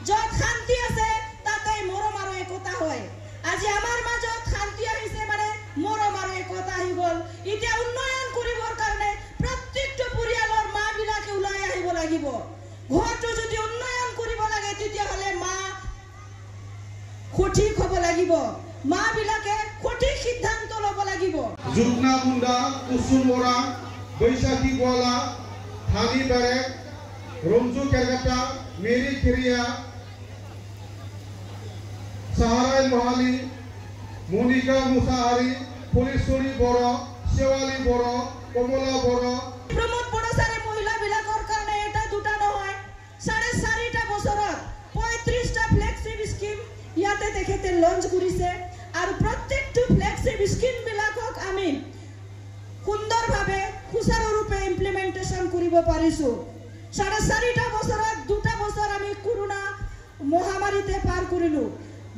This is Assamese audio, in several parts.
য'ত শান্তি আছে তাতে মৰম আৰু একতা হয়। আজি আমাৰ মাজত শান্তি আহিছে মানে মৰম আৰু একতা আহি গ'ল। এতিয়া উন্নয়ন কৰিবৰ কাৰণে প্ৰত্যেকটো পৰিয়ালৰ মাবিলাকে ওলাই আহিব লাগিব। ঘৰটো যদি উন্নয়ন কৰিব লাগে তেতিয়াহ'লে মা সঠিক হ'ব লাগিব, মাবিলাকে সঠিক সিদ্ধান্ত ল'ব লাগিব। জুগনা মুন্ডা, কুসুম বৰা, বৈশাখী গোৱালা, ধানি বেৰেক, ৰঞ্জু কেৰকেটা, মেৰি খেৰিয়া, সাহাৰাই মহালি, মনিকা মুছাহাৰী, ফুলেশ্বৰী বড়ো, শেৱালী বড়ো, কমলা বড়ো। প্ৰমোদ বড়োচাৰে মহিলাবিলাকৰ কাৰণে এটা দুটা নহয় 4.5টা বছৰত 35টা ফ্লেগশ্বিপ স্কিম ইয়াতে তেখেতে লঞ্চ কৰিছে আৰু প্ৰত্যেকটো ফ্লেগশ্বিপ স্কিমবিলাকক আমি সুন্দৰভাৱে সুচাৰুৰূপে ইমপ্লিমেণ্টেশ্যন কৰিব পাৰিছোঁ। 4.5টা বছৰত 2টা বছৰ আমি কৰোণা মহামাৰীতে পাৰ কৰিলোঁ।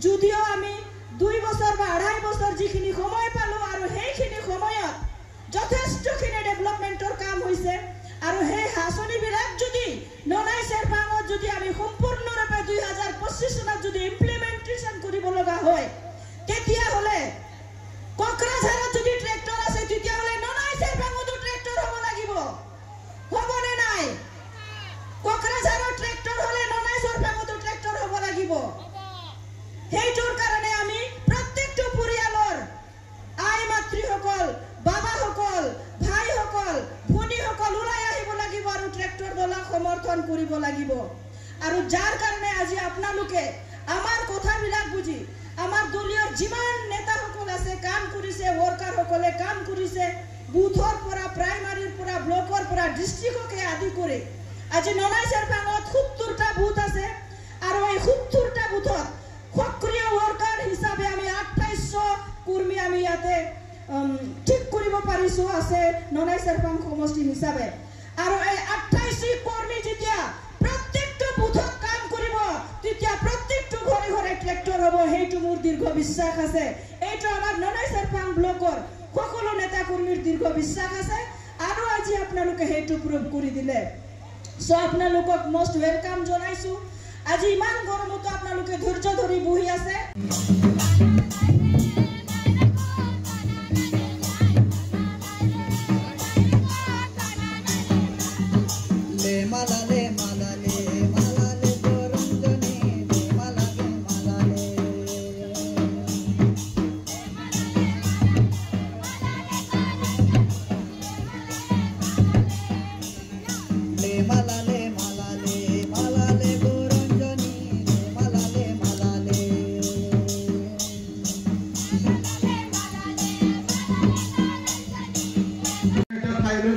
যদিও আমি 2 বছৰ বা 2.5 বছৰ যিখিনি সময় পালোঁ আৰু সেইখিনি সময়ত যথেষ্টখিনি ডেভেলপমেণ্টৰ কাম হৈছে আৰু সেই আঁচনিবিলাক যদি ননাই চেৰপাঙত যদি আমি সম্পূৰ্ণৰূপে 2025 চনত যদি ইমপ্লিমেণ্টেশ্যন কৰিব লগা হয় তেতিয়াহ'লে কোকৰাঝাৰত যদি ট্ৰেক্টৰ আছে তেতিয়াহ'লে ননাই চেৰপাঙতো ট্ৰেক্টৰ হ'ব লাগিব, হ'বনে নাই? কোকৰাঝাৰত ট্ৰেক্টৰ হ'লে ননাই চেৰপাঙতো ট্ৰেক্টৰ হ'ব লাগিব। সেইটোৰ কাৰণে আমি প্ৰত্যেকটো পৰিয়ালৰ আই মাতৃসকল, বাবাসকল, ভাইসকল, ভনীসকল ওলাই আহিব লাগিব আৰু ট্ৰেক্টৰ দলক সমৰ্থন কৰিব লাগিব। আৰু যাৰ কাৰণে আজি আপোনালোকে আমাৰ কথাবিলাক বুজি আমাৰ দলীয় যিমান নেতাসকল আছে কাম কৰিছে, ৱৰ্কাৰসকলে কাম কৰিছে, বুথৰ পৰা প্ৰাইমাৰীৰ পৰা ব্লকৰ পৰা ডিষ্ট্ৰিক্টকে আদি কৰি আজি ননাই চেৰপাঙত 70টা বুথ আছে আৰু এই 70টা বুথত সক্ৰিয় ৱৰ্কাৰ হিচাপে আমি 2800 কৰ্মী আমি ইয়াতে ঠিক কৰিব পাৰিছোঁ আছে ননাই চেৰপাং সমষ্টি হিচাপে। আৰু এই 28 কৰ্মী যেতিয়া প্ৰত্যেকটো বুথত কাম কৰিব তেতিয়া প্ৰত্যেকটো ঘৰে ঘৰে ট্ৰেক্টৰ হ'ব, সেইটো মোৰ দীৰ্ঘ বিশ্বাস আছে। এইটো আমাৰ ননাই চেৰপাং ব্লকৰ সকলো নেতা কৰ্মীৰ দীৰ্ঘ বিশ্বাস আছে আৰু আজি আপোনালোকে সেইটো প্ৰুভ কৰি দিলে। চ' আপোনালোকক মষ্ট ৱেলকাম জনাইছোঁ। আজি ইমান গৰমতো আপোনালোকে ধৈৰ্য ধৰি বহি আছে।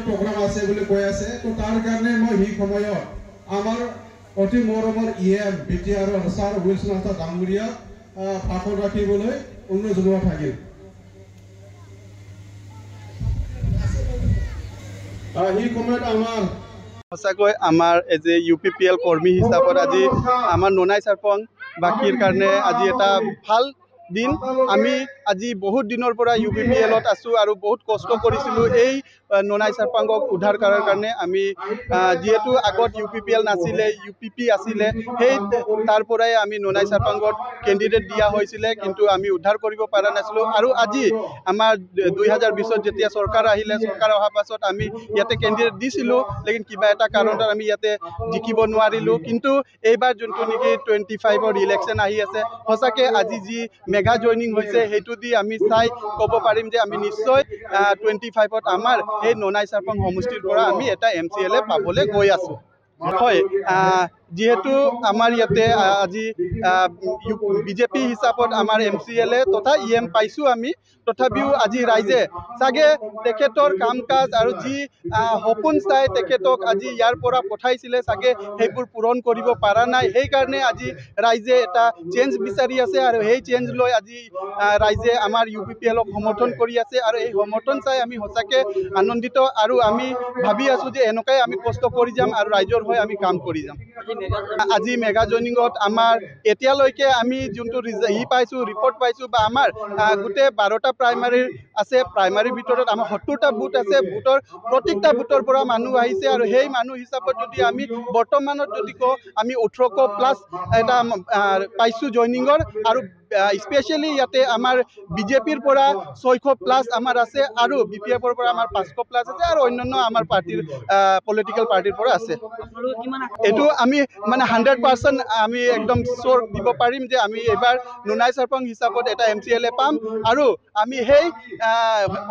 প্ৰগ্ৰাম আছে বুলি কৈ আছে, তো তাৰ কাৰণে মই সেই সময়ত আমাৰ অতি মৰমৰ EM BTR sir Wilson Hasan ডাঙৰীয়াক ভাষণ ৰাখিবলৈ অনুৰোধ জনোৱা থাকিল। সেই সময়ত আমাৰ সঁচাকৈ আমাৰ এজ এ UPPL কৰ্মী হিচাপত আজি আমাৰ ননাই চেৰপাং বাকীৰ কাৰণে আজি এটা ভাল দিন। আমি আজি বহুত দিনৰ পৰা UPPLত আছোঁ আৰু বহুত কষ্ট কৰিছিলোঁ এই ননাই চেৰপাঙক উদ্ধাৰ কৰাৰ কাৰণে। আমি যিহেতু আগত UPPL নাছিলে, UPP আছিলে, সেই তাৰ পৰাই আমি ননাই চেৰপাঙত কেণ্ডিডেট দিয়া হৈছিলে, কিন্তু আমি উদ্ধাৰ কৰিব পৰা নাছিলোঁ। আৰু আজি আমাৰ 2020ত যেতিয়া চৰকাৰ আহিলে, চৰকাৰ অহাৰ পাছত আমি ইয়াতে কেণ্ডিডেট দিছিলোঁ, লেকিন কিবা এটা কাৰণত আমি ইয়াতে জিকিব নোৱাৰিলোঁ। কিন্তু এইবাৰ যোনটো নেকি 25ৰ ইলেকশ্যন আহি আছে, সঁচাকৈ আজি যি মেগা জইনিং হৈছে সেইটো দি আমি চাই ক'ব পাৰিম যে আমি নিশ্চয় 25ত আমাৰ এই ননাই চেৰপাং সমষ্টিৰ পৰা আমি এটা MCLA পাবলৈ গৈ আছোঁ। হয়, যিহেতু আমাৰ ইয়াতে আজি BJP হিচাপত আমাৰ MCLA তথা EM পাইছোঁ আমি, তথাপিও আজি ৰাইজে চাগে তেখেতৰ কাম কাজ আৰু যি সপোন চাই তেখেতক আজি ইয়াৰ পৰা পঠাইছিলে চাগে সেইবোৰ পূৰণ কৰিব পৰা নাই। সেইকাৰণে আজি ৰাইজে এটা চেঞ্জ বিচাৰি আছে আৰু সেই চেঞ্জ লৈ আজি ৰাইজে আমাৰ UPPLক সমৰ্থন কৰি আছে আৰু এই সমৰ্থন চাই আমি সঁচাকৈ আনন্দিত আৰু আমি ভাবি আছোঁ যে এনেকুৱাই আমি কষ্ট কৰি যাম আৰু ৰাইজৰ হৈ আমি কাম কৰি যাম। আজি মেগা জইনিঙত আমাৰ এতিয়ালৈকে আমি যোনটো পাইছোঁ ৰিপৰ্ট পাইছোঁ বা আমাৰ গোটেই 12টা প্ৰাইমাৰী আছে প্ৰাইমাৰীৰ ভিতৰত আমাৰ 70টা বুথ আছে বুথৰ প্ৰত্যেকটা বুথৰ পৰা মানুহ আহিছে আৰু সেই মানুহ হিচাপত যদি আমি বৰ্তমানত যদি কওঁ আমি 18+ এটা পাইছোঁ জইনিঙৰ আৰু স্পেচিয়েলি ইয়াতে আমাৰ বিজেপিৰ পৰা 600+ আমাৰ আছে আৰু BPFৰ পৰা আমাৰ 500+ আছে আৰু অন্যান্য আমাৰ পাৰ্টিৰ পলিটিকেল পাৰ্টিৰ পৰা আছে এইটো আমি মানে 100% আমি একদম শ্যোৰ দিব পাৰিম যে আমি এবাৰ নোনাই চাৰপং হিচাপত এটা MCLA পাম আৰু আমি সেই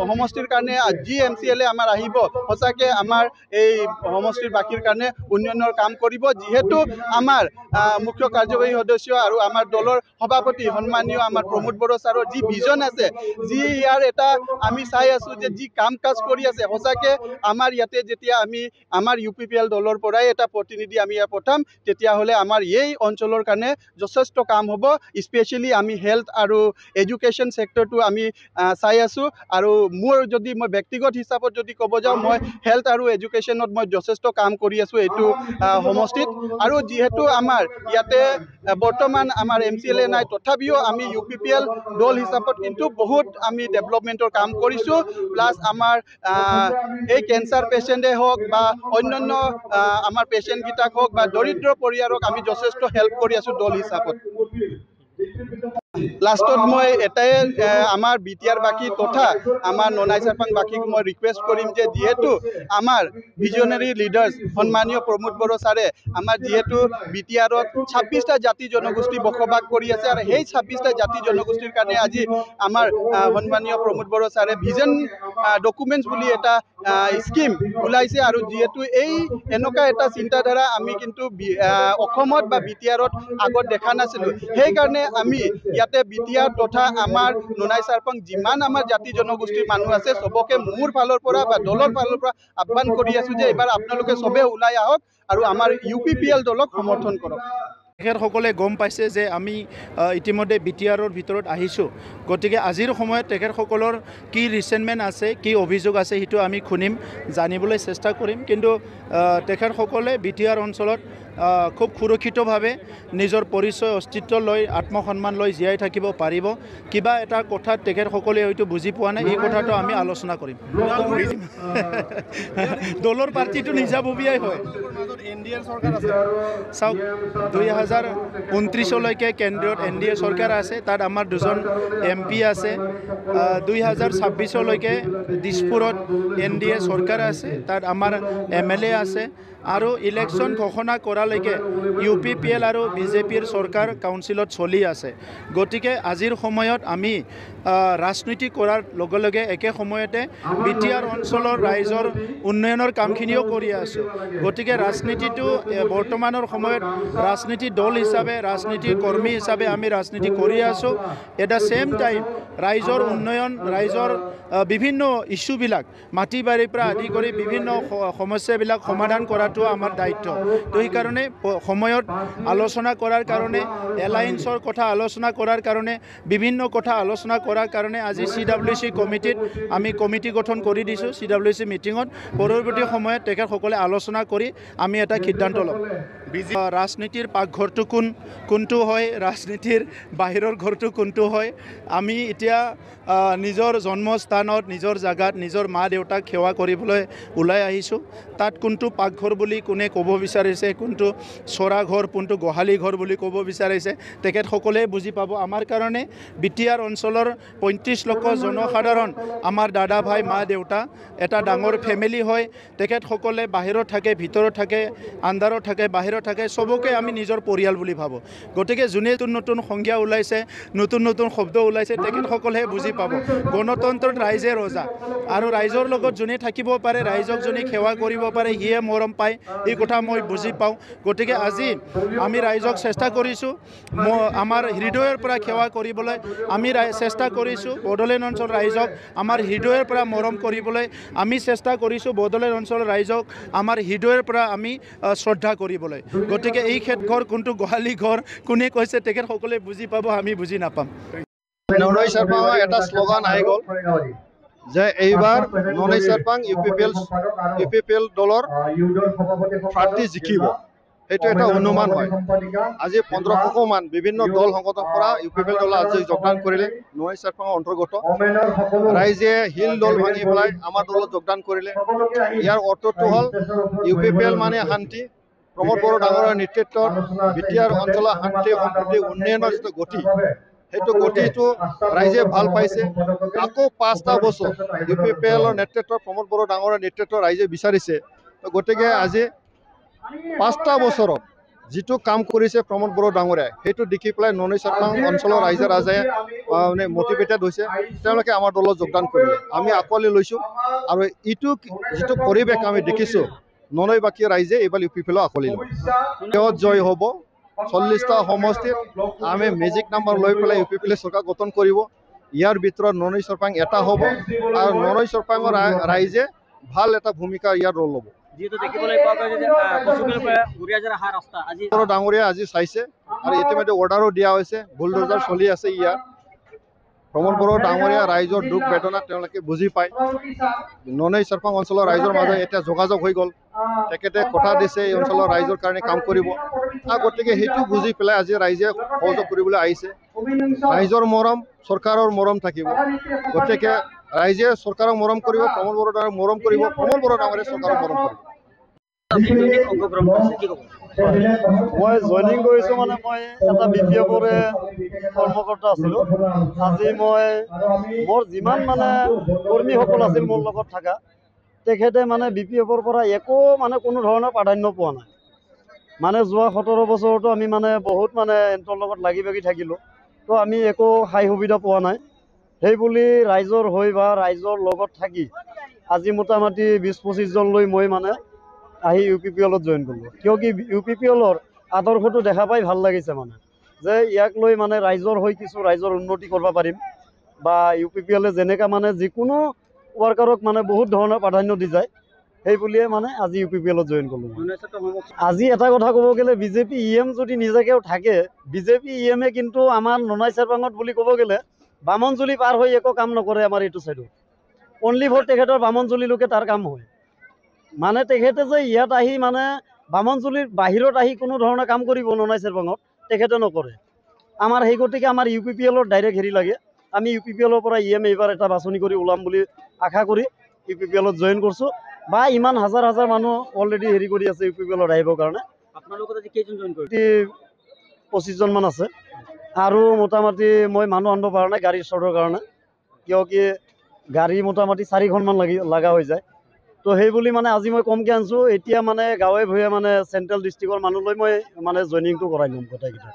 সমষ্টিৰ কাৰণে যি MCLA আমাৰ আহিব সঁচাকে আমাৰ এই সমষ্টিৰ বাকীৰ কাৰণে উন্নয়নৰ কাম কৰিব যিহেতু আমাৰ মুখ্য কাৰ্যবাহী সদস্য আৰু আমাৰ দলৰ সভাপতি সন্মানীয় আমাৰ প্ৰমোদ বড়ো ছাৰৰ যি ভিজন আছে যি ইয়াৰ এটা আমি চাই আছোঁ যে যি কাম কাজ কৰি আছে সঁচাকে আমাৰ ইয়াতে যেতিয়া আমি আমাৰ UPPL দলৰ পৰাই এটা প্ৰতিনিধি আমি ইয়াত পঠাম তেতিয়াহ'লে আমাৰ এই অঞ্চলৰ কাৰণে যথেষ্ট কাম হ'ব স্পেচিয়েলি আমি হেল্থ আৰু এডুকেশ্যন ছেক্টৰটো আমি চাই আছোঁ আৰু মোৰ যদি মই ব্যক্তিগত হিচাপত যদি ক'ব যাওঁ মই হেল্থ আৰু এডুকেশ্যনত মই যথেষ্ট কাম কৰি আছোঁ এইটো সমষ্টিত আৰু যিহেতু আমাৰ ইয়াতে বৰ্তমান আমাৰ MCLA নাই তথাপিও আমি UPPL দল হিচাপত কিন্তু বহুত আমি ডেভেলপমেণ্টৰ কাম কৰিছোঁ প্লাছ আমাৰ এই কেঞ্চাৰ পেচেণ্টে হওক বা অন্যান্য আমাৰ পেচেণ্টকেইটাক হওক বা দৰিদ্ৰ পৰিয়ালক আমি যথেষ্ট হেল্প কৰি আছোঁ দল হিচাপত লাষ্টত মই এটাই আমাৰ BTR বাকী তথা আমাৰ নোনাই চাৰপাং বাকীক মই ৰিকুৱেষ্ট কৰিম যে যিহেতু আমাৰ ভিজনাৰী লিডাৰ্ছ সন্মানীয় প্ৰমোদ বড়ো ছাৰে আমাৰ যিহেতু BTRত 26টা জাতি জনগোষ্ঠী বসবাস কৰি আছে আৰু সেই 26টা জাতি জনগোষ্ঠীৰ কাৰণে আজি আমাৰ সন্মানীয় প্ৰমোদ বড়ো ছাৰে ভিজন ডকুমেণ্টছ বুলি এটা স্কিম ওলাইছে আৰু যিহেতু এই এনেকুৱা এটা চিন্তাধাৰা আমি কিন্তু অসমত বা BTRত আগত দেখা নাছিলোঁ সেইকাৰণে আমি ইয়াতে BTR তথা আমাৰ নোনাই চাৰপং যিমান আমাৰ জাতি জনগোষ্ঠীৰ মানুহ আছে সবকে মোৰ ফালৰ পৰা বা দলৰ ফালৰ পৰা আহ্বান কৰি আছোঁ যে এইবাৰ আপোনালোকে সবে ওলাই আহক আৰু আমাৰ UPPL দলক সমৰ্থন কৰক তেখেতসকলে গম পাইছে যে আমি ইতিমধ্যে BTRৰ ভিতৰত আহিছোঁ গতিকে আজিৰ সময়ত তেখেতসকলৰ কি ৰিচেণ্টমেণ্ট আছে কি অভিযোগ আছে সেইটো আমি শুনিম জানিবলৈ চেষ্টা কৰিম কিন্তু তেখেতসকলে BTR অঞ্চলত খুব সুৰক্ষিতভাৱে নিজৰ পৰিচয় অস্তিত্ব লৈ আত্মসন্মান লৈ জীয়াই থাকিব পাৰিব কিবা এটা কথাত তেখেতসকলে হয়তো বুজি পোৱা নাই এই কথাটো আমি আলোচনা কৰিম দলৰ পাৰ্টিটো নিজাববীয়াই হয় চাওক 2029লৈকে কেন্দ্ৰীয়ত NDA চৰকাৰ আছে তাত আমাৰ দুজন MP আছে 2026লৈকে দিছপুৰত NDA চৰকাৰ আছে তাত আমাৰ MLA আছে আৰু ইলেকশ্যন ঘোষণা কৰালৈকে UPPL আৰু BJPৰ চৰকাৰ কাউন্সিলত চলি আছে গতিকে আজিৰ সময়ত আমি ৰাজনীতি কৰাৰ লগে লগে একে সময়তে BTR অঞ্চলৰ ৰাইজৰ উন্নয়নৰ কামখিনিও কৰি আছোঁ গতিকে ৰাজনীতিটো বৰ্তমানৰ সময়ত ৰাজনীতি দল হিচাপে ৰাজনীতি কৰ্মী হিচাপে আমি ৰাজনীতি কৰি আছোঁ এট দ্য ছেম টাইম ৰাইজৰ উন্নয়ন ৰাইজৰ বিভিন্ন ইস্যুবিলাক মাটি বাৰীৰ পৰা আদি কৰি বিভিন্ন সমস্যাবিলাক সমাধান কৰাটো আমাৰ দায়িত্ব তো সেইকাৰণে সময়ত আলোচনা কৰাৰ কাৰণে এলায়েন্সৰ কথা আলোচনা কৰাৰ কাৰণে বিভিন্ন কথা আলোচনা কৰাৰ কাৰণে আজি CWC কমিটিত আমি কমিটি গঠন কৰি দিছোঁ CWC মিটিঙত পৰৱৰ্তী সময়ত তেখেতসকলে আলোচনা কৰি আমি এটা সিদ্ধান্ত ল'ম ৰাজনীতিৰ পাকঘৰটো কোনটো হয় ৰাজনীতিৰ বাহিৰৰ ঘৰটো কোনটো হয় আমি এতিয়া নিজৰ জন্মস্থানত নিজৰ জাগাত নিজৰ মা দেউতাক সেৱা কৰিবলৈ ওলাই আহিছোঁ তাত কোনটো পাকঘৰ বুলি কোনে ক'ব বিচাৰিছে কোনটো চৰা ঘৰ কোনটো গোহালি ঘৰ বুলি ক'ব বিচাৰিছে তেখেতসকলে বুজি পাব আমাৰ কাৰণে BTR অঞ্চলৰ 35 লক্ষ জনসাধাৰণ আমাৰ দাদা ভাই মা দেউতা এটা ডাঙৰ ফেমিলি হয় তেখেতসকলে বাহিৰত থাকে ভিতৰত থাকে আন্ধাৰত থাকে বাহিৰত থাকে সবকে আমি নিজৰ পৰিয়াল বুলি ভাবোঁ গতিকে যোনে নতুন সংজ্ঞা ওলাইছে নতুন শব্দ ওলাইছে তেখেতসকলে বুজি পাব গণতন্ত্ৰত ৰাইজে ৰজা আৰু ৰাইজৰ লগত যোনে থাকিব পাৰে ৰাইজক যোনে সেৱা কৰিব পাৰে সিয়ে মৰম পায় এই কথা মই বুজি পাওঁ গতিকে আজি আমি ৰাইজক চেষ্টা কৰিছোঁ আমাৰ হৃদয়ৰ পৰা সেৱা কৰিবলৈ আমি চেষ্টা কৰিছোঁ বড়োলেণ্ড অঞ্চলৰ ৰাইজক আমাৰ হৃদয়ৰ পৰা মৰম কৰিবলৈ আমি চেষ্টা কৰিছোঁ বড়োলেণ্ড অঞ্চলৰ ৰাইজক আমাৰ হৃদয়ৰ পৰা আমি শ্ৰদ্ধা কৰিবলৈ গতিকে এই ক্ষেত্ৰত কোনটো গোহালি ঘৰ কোনে কৈছে তেখেতসকলে বুজি পাব আমি বুজি নাপাম নোনাই চাৰপাং এটা শ্লোগান আহি গ'ল যে এইবাৰ নোনাই চাৰপাং UPPL দলৰ প্ৰাৰ্থী জিকিব সেইটো এটা অনুমান হয়। আজি 1500 মান বিভিন্ন দল সংগঠনৰ পৰা UPPL দল আজি যোগদান কৰিলে নৈ চাৰপাঙৰ অন্তৰ্গত ৰাইজে হিল দল ভাঙি পেলাই আমাৰ দলত যোগদান কৰিলে। ইয়াৰ অৰ্থটো হ'ল UPPL মানে শান্তি, প্ৰমোদ বড়ো ডাঙৰীয়াৰ নেতৃত্বত বিটিআৰ অঞ্চলৰ শান্তি সম্প্ৰীতি উন্নয়নৰ যিটো গতি, সেইটো গতিটো ৰাইজে ভাল পাইছে। আকৌ 5টা বছৰ UPPLৰ নেতৃত্বত প্ৰমোদ বড়ো ডাঙৰীয়াৰ নেতৃত্ব ৰাইজে বিচাৰিছে। গতিকে আজি 5টা বছৰত যিটো কাম কৰিছে প্ৰমোদ বড়ো ডাঙৰীয়াই, সেইটো দেখি পেলাই নৈ চাৰপাং অঞ্চলৰ ৰাইজে মানে মটিভেটেড হৈছে। তেওঁলোকে আমাৰ দলত যোগদান কৰিলে, আমি আঁকোৱালি লৈছোঁ। আৰু এইটো যিটো পৰিৱেশ আমি দেখিছোঁ, ননৈবাসী ৰাইজে এইবাৰ UPPL আঁকোৱালি ল'ব। তেওঁ জয় হ'ব। 40টা সমষ্টিত আমি মেজিক নাম্বাৰ লৈ পেলাই UPPL চৰকাৰ গঠন কৰিব। ইয়াৰ ভিতৰত নৈ চাৰপাং এটা হ'ব আৰু নৈ চাৰপাঙৰ ৰাইজে ভাল এটা ভূমিকা ইয়াৰ ৰ'ল ল'ব। ডাঙৰীয়া আজি চাইছে আৰু ইতিমধ্যে অৰ্ডাৰো দিয়া হৈছে, বুলডোজাৰ চলি আছে। ইয়াত প্ৰমোদ বড়ো ডাঙৰীয়া ৰাইজৰ দুখ বেদনা তেওঁলোকে বুজি পায়। নৈ চাৰপাং অঞ্চলৰ ৰাইজৰ মাজত এতিয়া যোগাযোগ হৈ গ'ল। তেখেতে কথা দিছে এই অঞ্চলৰ ৰাইজৰ কাৰণে কাম কৰিব। গতিকে সেইটো বুজি পেলাই আজি ৰাইজে সহযোগ কৰিবলৈ আহিছে। ৰাইজৰ মৰম, চৰকাৰৰ মৰম থাকিব। গতিকে ৰাইজে চৰকাৰক মৰম কৰিব, প্ৰমোদ বড়ো ডাঙৰীয়াক মৰম কৰিব, প্ৰমোদ বড়ো ডাঙৰীয়াই চৰকাৰক মৰম কৰিব। মই জইনিং কৰিছোঁ মানে মই এটা BPFৰে কৰ্মকৰ্তা আছিলোঁ। আজি মই মোৰ যিমান মানে কৰ্মীসকল আছিল মোৰ লগত থকা, তেখেতে মানে BPFৰ পৰা একো মানে কোনো ধৰণৰ প্ৰাধান্য পোৱা নাই। মানে যোৱা 17 বছৰতো আমি মানে বহুত মানে এন্তৰ লগত লাগি ভাগি থাকিলোঁ, তো আমি একো সাই সুবিধা পোৱা নাই। সেই বুলি ৰাইজৰ হৈ বা ৰাইজৰ লগত থাকি আজি মোটামুটি 20-25 জন লৈ মই মানে আহি UPPLত জইন কৰিলোঁ। কিয় কি UPPLৰ আদৰ্শটো দেখা পাই ভাল লাগিছে, মানে যে ইয়াক লৈ মানে ৰাইজৰ হৈ কিছু ৰাইজৰ উন্নতি কৰিব পাৰিম বা UPPLে যেনেকৈ মানে যিকোনো ৱাৰ্কাৰক মানে বহুত ধৰণৰ প্ৰাধান্য দি যায়, সেই বুলিয়ে মানে আজি UPPLত জইন কৰিলোঁ। আজি এটা কথা ক'ব গ'লে BJP EM যদি নিজাকেও থাকে, BJP EMে কিন্তু আমাৰ ননাই চাৰপাঙত বুলি ক'ব গ'লে বামনজুলি পাৰ হৈ একো কাম নকৰে। আমাৰ এইটো চাইডত অনলি ফৰ তেখেতৰ বামনজুলিলৈকে তাৰ কাম হয়। মানে তেখেতে যে ইয়াত আহি মানে বামনজুলিৰ বাহিৰত আহি কোনো ধৰণৰ কাম কৰিব ননাই চাৰপাঙত, তেখেতে নকৰে। আমাৰ সেই গতিকে আমাৰ UPPLৰ ডাইৰেক্ট হেৰি লাগে। আমি UPPLৰ পৰা EM এইবাৰ এটা বাছনি কৰি ওলাম বুলি আশা কৰি UPPLত জইন কৰিছোঁ। বা ইমান হাজাৰ হাজাৰ মানুহ অলৰেডি হেৰি কৰি আছে UPPLত আহিবৰ কাৰণে। আপোনালোকৰ আজি কেইজন জইন কৰিছে? 25 জন মান আছে। আৰু মোটামুটি মই মানুহ আনিব পৰা নাই গাড়ীৰ শ্বৰ্টৰ কাৰণে, কিয় কি গাড়ী মোটামুটি 4খন মান লগা হৈ যায়। তো সেই বুলি মানে আজি মই কমকৈ আনিছোঁ। এতিয়া মানে গাঁৱে ভূঞে মানে চেণ্ট্ৰেল ডিষ্ট্ৰিক্টৰ মানুহ লৈ মই মানে জইনিংটো কৰাই ল'ম গোটেইকেইটা।